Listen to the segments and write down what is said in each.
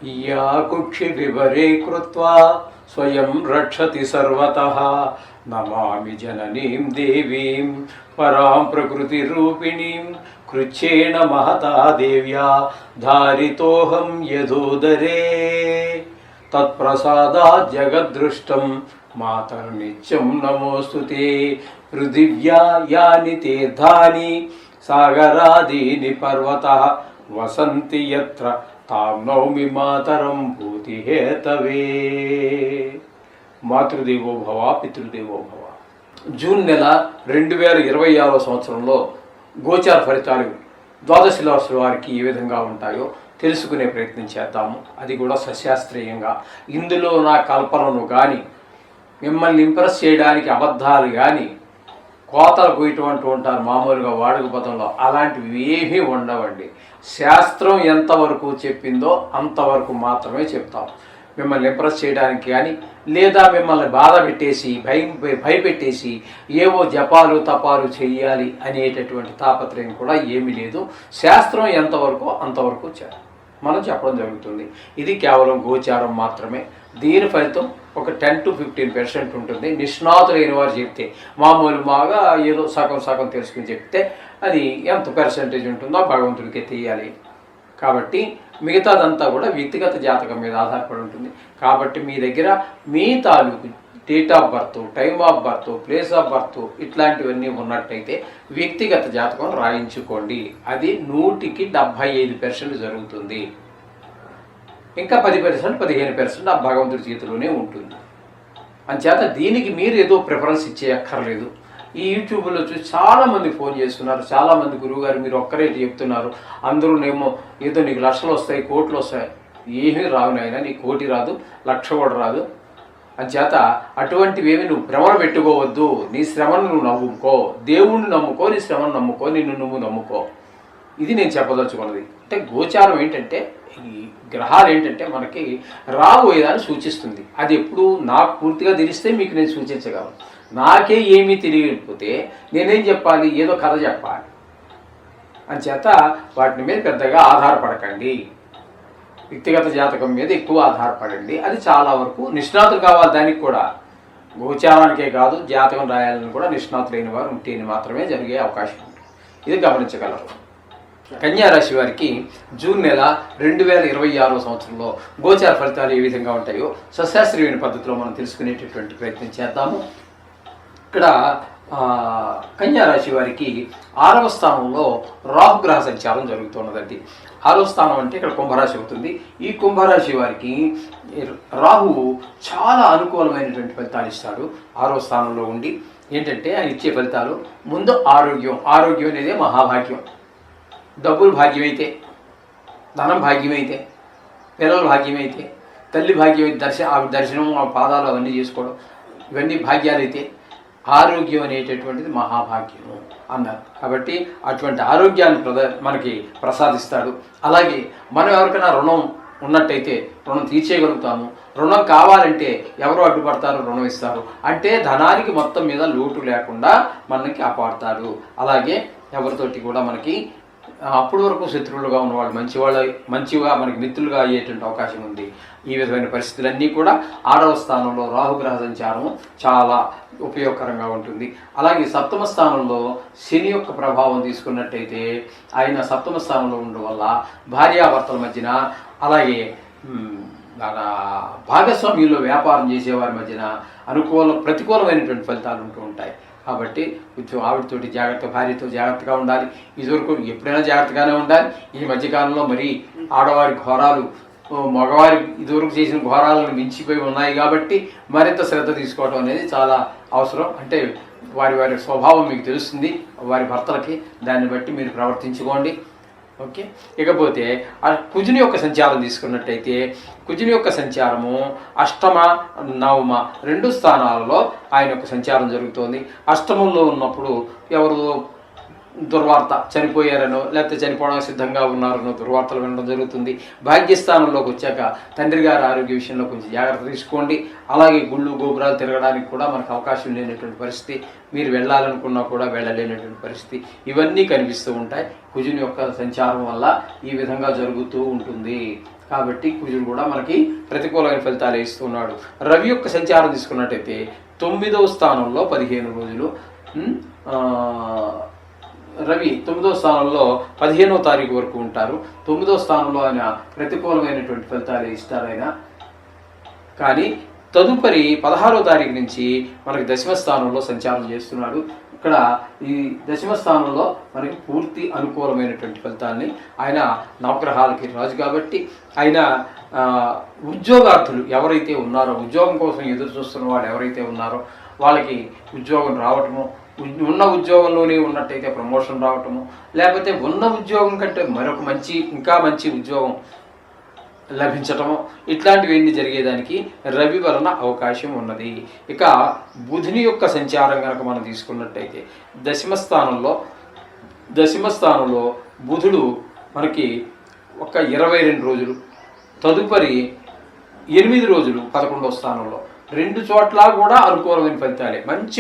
या कुक्षि विवरे कृत्वा स्वयं रक्षति सर्वतः नमामि जननीं देवीं परां प्रकृतिरूपिणीं कृच्छेन महता देव्या धारितोऽहं यदोदरे तत्प्रसादात् जगद्दृष्टं मातर्नित्यं नमोऽस्तुते पृथिव्या यानि तीर्थानि सागरादीनि पर्वतः वसन्ति यत्र तां नौमि मातरं भूतिहेतवे మాతృదేవో భవ పితృదేవో భవ. జూన్ నెల 2026 సంవత్సరంలో గోచార ఫలితాలు ద్వాదశ రాశుల వారికి ఏ విధంగా ఉంటాయో తెలుసుకునే ప్రయత్నం చేద్దాము. అది కూడా సశాస్త్రీయంగా. ఇందులో నా కల్పనను కానీ మిమ్మల్ని ఇంప్రెస్ చేయడానికి అబద్ధాలు కానీ కోతలు పోయేటువంటి ఉంటారు మామూలుగా వాడుక పదంలో, అలాంటివి ఏమీ ఉండవండి. శాస్త్రం ఎంతవరకు చెప్పిందో అంతవరకు మాత్రమే చెప్తాం. మిమ్మల్ని ఇంప్రెస్ చేయడానికి కానీ లేదా మిమ్మల్ని బాధ పెట్టేసి భయపెట్టేసి ఏవో జపాలు తపాలు చేయాలి అనేటటువంటి తాపత్రయం కూడా ఏమీ లేదు. శాస్త్రం ఎంతవరకు అంతవరకు మనం చెప్పడం జరుగుతుంది. ఇది కేవలం గోచారం మాత్రమే. దీని ఫలితం ఒక 10 to 15% ఉంటుంది. నిష్ణాతులైన వారు చెప్తే, మామూలుగా ఏదో సగం తెలుసుకుని చెప్తే అది ఎంత పర్సెంటేజ్ ఉంటుందో భగవంతుడికే తెలియాలి. కాబట్టి మిగతాదంతా కూడా వ్యక్తిగత జాతకం మీద ఆధారపడి ఉంటుంది. కాబట్టి మీ దగ్గర మీ తాలూకు date of birth, time of birth, place of birth ఇట్లాంటివన్నీ ఉన్నట్టయితే వ్యక్తిగత జాతకం రాయించుకోండి. అది 100కి 75% జరుగుతుంది. ఇంకా 10%, 15% ఆ భగవంతుడి చేతిలోనే ఉంటుంది. అంచేత దీనికి మీరు ఏదో ప్రిఫరెన్స్ ఇచ్చేయక్కర్లేదు. ఈ యూట్యూబ్లో చూసి చాలామంది ఫోన్ చేస్తున్నారు. చాలామంది గురువుగారు మీరు ఒక్కరే చెప్తున్నారు, అందరూనేమో ఏదో నీకు లక్షలు వస్తాయి, కోట్లు వస్తాయి. ఏమీ రావు నాయన, నీ కోటి రాదు, లక్ష కూడా రాదు. అంచేత అటువంటివేమి నువ్వు భ్రమణ పెట్టుకోవద్దు. నీ శ్రమను నువ్వు నమ్ముకో, దేవుణ్ణి నమ్ముకో, నీ శ్రమను నమ్ముకో, నిన్ను నువ్వు నమ్ముకో. ఇది నేను చెప్పదలుచుకున్నది. అంటే గోచారం ఏంటంటే, ఈ గ్రహాలు ఏంటంటే మనకి రాబోయేదాన్ని సూచిస్తుంది. అది ఎప్పుడు నాకు పూర్తిగా తెలిస్తే మీకు నేను సూచించగలను. నాకే ఏమీ తెలియకపోతే నేనేం చెప్పాలి? ఏదో కథ చెప్పాలి. అంచేత వాటి మీద పెద్దగా ఆధారపడకండి. వ్యక్తిగత జాతకం మీద ఎక్కువ ఆధారపడండి. అది చాలా వరకు నిష్ణాతులు కావాలి. దానికి కూడా గోచారానికే కాదు, జాతకం రాయాలని కూడా నిష్ణాతులైన వారు ఉంటేనే మాత్రమే జరిగే అవకాశం ఉంది. ఇది గమనించగలరు. కన్యారాశి వారికి జూన్ నెల 2026 సంవత్సరంలో గోచార ఫలితాలు ఏ విధంగా ఉంటాయో సశాస్త్రీయమైన పద్ధతిలో మనం తెలుసుకునేటటువంటి ప్రయత్నం చేద్దాము. ఇక్కడ కన్యారాశి వారికి 6వ స్థానంలో రాహుగ్రహ సంచారం జరుగుతున్నదండి. 6వ స్థానం అంటే ఇక్కడ కుంభరాశి అవుతుంది. ఈ కుంభరాశి వారికి రాహువు చాలా అనుకూలమైనటువంటి ఫలితాలు ఇస్తాడు. 6వ స్థానంలో ఉండి ఏంటంటే ఆయన ఇచ్చే ఫలితాలు, ముందు ఆరోగ్యం అనేది మహాభాగ్యం. డబ్బులు భాగ్యమైతే, ధనం భాగ్యమైతే, పిల్లల భాగ్యమైతే, తల్లి భాగ్యమైతే, దర్శనం పాదాలు అవన్నీ చేసుకోవడం, ఇవన్నీ భాగ్యాలైతే ఆరోగ్యం అనేటటువంటిది మహాభాగ్యము అన్నారు. కాబట్టి అటువంటి ఆరోగ్యాన్ని మనకి ప్రసాదిస్తాడు. అలాగే మనం ఎవరికైనా రుణం ఉన్నట్టయితే రుణం తీర్చేయగలుగుతాము. రుణం కావాలంటే ఎవరు అడ్డుపడతారు? రుణం ఇస్తారు. అంటే ధనానికి మొత్తం మీద లోటు లేకుండా మనకి కాపాడుతాడు. అలాగే ఎవరితోటి కూడా మనకి అప్పటి వరకు శత్రువులుగా ఉన్నవాళ్ళు మంచిగా మనకి మిత్రులుగా అయ్యేటువంటి అవకాశం ఉంది. ఈ విధమైన పరిస్థితులన్నీ కూడా 6వ స్థానంలో రాహుగ్రహ సంచారం చాలా ఉపయోగకరంగా ఉంటుంది. అలాగే 7వ స్థానంలో శని యొక్క ప్రభావం తీసుకున్నట్టయితే ఆయన 7వ స్థానంలో ఉండడం వల్ల భార్యాభర్తల మధ్యన, అలాగే భాగస్వామ్యంలో వ్యాపారం చేసేవారి మధ్యన ప్రతికూలమైనటువంటి ఫలితాలు ఉంటూ ఉంటాయి. కాబట్టి కొంచెం ఆవిడతోటి భార్యతో జాగ్రత్తగా ఉండాలి. ఇదివరకు ఎప్పుడైనా జాగ్రత్తగానే ఉండాలి. ఈ మధ్యకాలంలో మరి ఆడవారి ఘోరాలు మగవారి ఇదివరకు చేసిన ఘోరాలను మించిపోయి ఉన్నాయి. కాబట్టి మరింత శ్రద్ధ తీసుకోవడం అనేది చాలా అవసరం. అంటే వారి స్వభావం మీకు తెలుస్తుంది వారి భర్తలకి, దాన్ని బట్టి మీరు ప్రవర్తించుకోండి. ఓకే. ఇకపోతే కుజుని యొక్క సంచారం తీసుకున్నట్టయితే కుజుని యొక్క సంచారము 8వ, 9వ 2 స్థానాలలో ఆయన యొక్క సంచారం జరుగుతోంది. అష్టమంలో ఉన్నప్పుడు ఎవరు దుర్వార్త, చనిపోయారనో లేకపోతే చనిపోవడానికి సిద్ధంగా ఉన్నారనో దుర్వార్తలు వినడం జరుగుతుంది. భాగ్యస్థానంలోకి వచ్చాక తండ్రి గారి ఆరోగ్య విషయంలో కొంచెం జాగ్రత్త తీసుకోండి. అలాగే గుళ్ళు గోపురాలు తిరగడానికి కూడా మనకు అవకాశం లేనటువంటి పరిస్థితి, మీరు వెళ్ళాలనుకున్నా కూడా వెళ్ళలేనటువంటి పరిస్థితి, ఇవన్నీ కనిపిస్తూ ఉంటాయి. కుజుని యొక్క సంచారం వల్ల ఈ విధంగా జరుగుతూ ఉంటుంది. కాబట్టి కుజుడు కూడా మనకి ప్రతికూలమైన ఫలితాలు ఇస్తున్నాడు. రవి యొక్క సంచారం తీసుకున్నట్టయితే 9వ స్థానంలో 15 రోజులు, రవి 9వ స్థానంలో 15వ తారీఖు వరకు ఉంటారు. 9వ స్థానంలో ఆయన ప్రతికూలమైనటువంటి ఫలితాలు ఇస్తారు ఆయన. కానీ తదుపరి 16వ తారీఖు నుంచి మనకి దశమ స్థానంలో సంచారం చేస్తున్నాడు. ఇక్కడ ఈ దశమ స్థానంలో మనకి పూర్తి అనుకూలమైనటువంటి ఫలితాలని, ఆయన నవగ్రహాలకి రాజు కాబట్టి ఆయన ఉద్యోగార్థులు ఎవరైతే ఉన్నారో, ఉద్యోగం కోసం ఎదురు చూస్తున్న వాళ్ళు ఎవరైతే ఉన్నారో వాళ్ళకి ఉద్యోగం రావటము, ఉన్న ఉద్యోగంలోనే ఉన్నట్టయితే ప్రమోషన్ రావటము, లేకపోతే ఉన్న ఉద్యోగం కంటే మరొక ఇంకా మంచి ఉద్యోగం లభించటము, ఇట్లాంటివన్నీ జరిగేదానికి రవి వలన అవకాశం ఉన్నది. ఇక బుధుని యొక్క సంచారం కనుక మనం తీసుకున్నట్టయితే దశమ స్థానంలో బుధుడు మనకి ఒక 22 రోజులు, తదుపరి 8 రోజులు 11వ స్థానంలో, 2 చోట్ల కూడా అనుకూలమైన ఫలితాలే. మంచి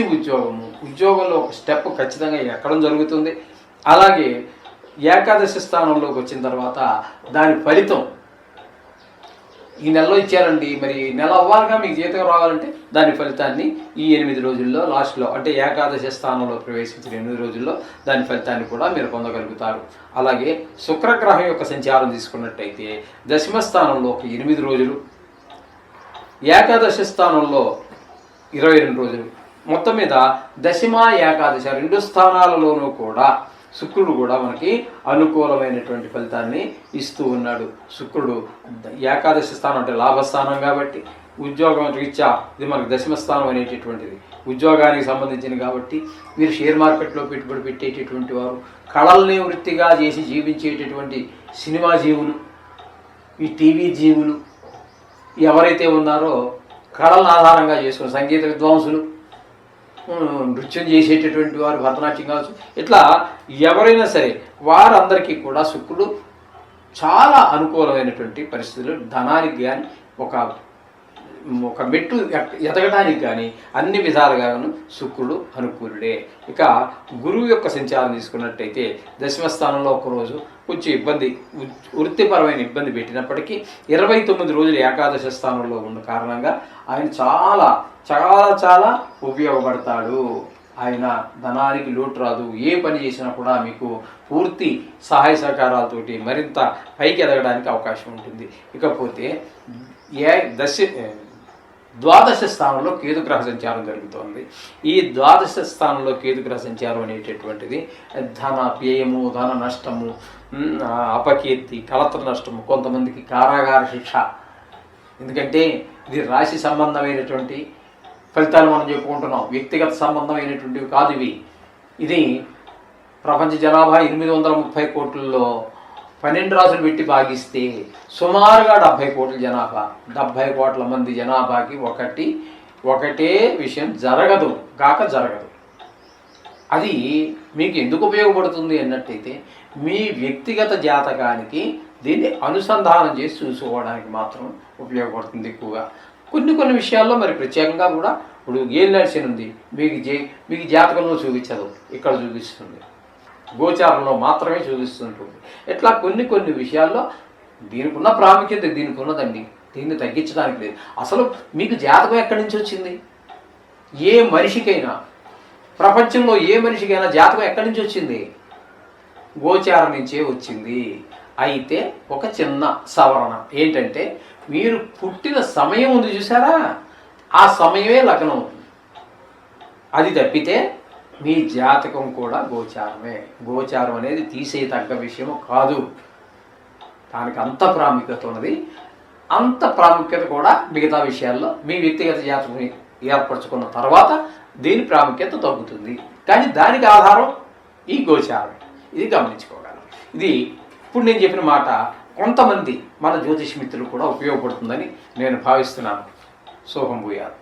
ఉద్యోగంలో ఒక స్టెప్ ఖచ్చితంగా ఎక్కడం జరుగుతుంది. అలాగే ఏకాదశి స్థానంలోకి వచ్చిన తర్వాత దాని ఫలితం ఈ నెలలో ఇచ్చారండి, మరి నెల అవ్వాలిగా మీకు జీతం రావాలంటే దాని ఫలితాన్ని ఈ 8 రోజుల్లో లాస్ట్లో, అంటే ఏకాదశి స్థానంలో ప్రవేశించిన 8 రోజుల్లో దాని ఫలితాన్ని కూడా మీరు పొందగలుగుతారు. అలాగే శుక్రగ్రహం యొక్క సంచారం తీసుకున్నట్టయితే దశమ స్థానంలో ఒక 8 రోజులు, ఏకాదశి స్థానంలో 22 రోజులు, మొత్తం మీద దశమ ఏకాదశి 2 స్థానాలలోనూ కూడా శుక్రుడు కూడా మనకి అనుకూలమైనటువంటి ఫలితాన్ని ఇస్తూ ఉన్నాడు. శుక్రుడు ఏకాదశి స్థానం అంటే లాభస్థానం కాబట్టి ఉద్యోగం రీత్యా ఇది మనకు దశమ స్థానం అనేటటువంటిది ఉద్యోగానికి సంబంధించింది కాబట్టి మీరు షేర్ మార్కెట్లో పెట్టుబడి పెట్టేటటువంటి వారు, కళల్ని వృత్తిగా చేసి జీవించేటటువంటి సినిమా జీవులు, ఈ టీవీ జీవులు ఎవరైతే ఉన్నారో, కళలను ఆధారంగా చేసుకుని సంగీత విద్వాంసులు, నృత్యం చేసేటటువంటి వారు, భరతనాట్యం కావచ్చు, ఇట్లా ఎవరైనా సరే వారందరికీ కూడా శుక్రుడు చాలా అనుకూలమైనటువంటి పరిస్థితులు, ధనానికి కానీ ఒక మెట్టు ఎదగడానికి కానీ అన్ని విధాలుగాను శుక్రుడు అనుకూలుడే. ఇక గురువు యొక్క సంచారం తీసుకున్నట్టయితే దశమ స్థానంలో ఒకరోజు కొంచెం వృత్తిపరమైన ఇబ్బంది పెట్టినప్పటికీ 29 రోజులు ఏకాదశి స్థానంలో ఉన్న కారణంగా ఆయన చాలా చాలా చాలా ఉపయోగపడతాడు. ఆయన ధనానికి లోటు రాదు, ఏ పని చేసినా కూడా మీకు పూర్తి సహాయ సహకారాలతోటి మరింత పైకి ఎదగడానికి అవకాశం ఉంటుంది. ఇకపోతే ద్వాదశ స్థానంలో కేతుగ్రహ సంచారం జరుగుతోంది. ఈ ద్వాదశ స్థానంలో కేతుగ్రహ సంచారం అనేటటువంటిది ధన వ్యయము, ధన నష్టము, అపకీర్తి, కలత్ర నష్టము, కొంతమందికి కారాగార శిక్ష. ఎందుకంటే ఇది రాశి సంబంధమైనటువంటి ఫలితాలు మనం చెప్పుకుంటున్నాం, వ్యక్తిగత సంబంధమైనటువంటివి కాదు ఇవి. ఇది ప్రపంచ జనాభా 830 కోట్లలో 12 రాసులు పెట్టి భాగిస్తే సుమారుగా 70 కోట్ల జనాభా, 70 కోట్ల మంది జనాభాకి ఒకటే విషయం జరగదు. అది మీకు ఎందుకు ఉపయోగపడుతుంది అన్నట్టయితే మీ వ్యక్తిగత జాతకానికి దీన్ని అనుసంధానం చేసి చూసుకోవడానికి మాత్రం ఉపయోగపడుతుంది ఎక్కువగా. కొన్ని విషయాల్లో మరి ప్రత్యేకంగా కూడా ఇప్పుడు ఏలినాటి ఉంది, మీకు జాతకంలో చూపించదు, ఇక్కడ చూపిస్తుంది, గోచారంలో మాత్రమే చూపిస్తుంటుంది. ఇట్లా కొన్ని విషయాల్లో దీనికి ఉన్న ప్రాముఖ్యత దీనికి ఉన్నదండి, దీన్ని తగ్గించడానికి లేదు. అసలు మీకు జాతకం ఎక్కడి నుంచి వచ్చింది? ఏ మనిషికైనా, ప్రపంచంలో ఏ మనిషికైనా జాతకం ఎక్కడి నుంచి వచ్చింది? గోచారం నుంచే వచ్చింది. అయితే ఒక చిన్న సవరణ ఏంటంటే, మీరు పుట్టిన సమయం ఉంది చూసారా, ఆ సమయమే లగ్నం. అది తప్పితే మీ జాతకం కూడా గోచారమే. గోచారం అనేది తీసేయతగ్గ విషయం కాదు, దానికి అంత ప్రాముఖ్యత ఉన్నది. అంత ప్రాముఖ్యత కూడా మిగతా విషయాల్లో మీ వ్యక్తిగత జాతకం ఏర్పరచుకున్న తర్వాత దీని ప్రాముఖ్యత తగ్గుతుంది. కానీ దానికి ఆధారం ఈ గోచారం, ఇది గమనించుకోగలం. ఇది ఇప్పుడు నేను చెప్పిన మాట కొంతమంది మన జ్యోతిష్ మిత్రులు కూడా ఉపయోగపడుతుందని నేను భావిస్తున్నాను. శోభం భూయాత్.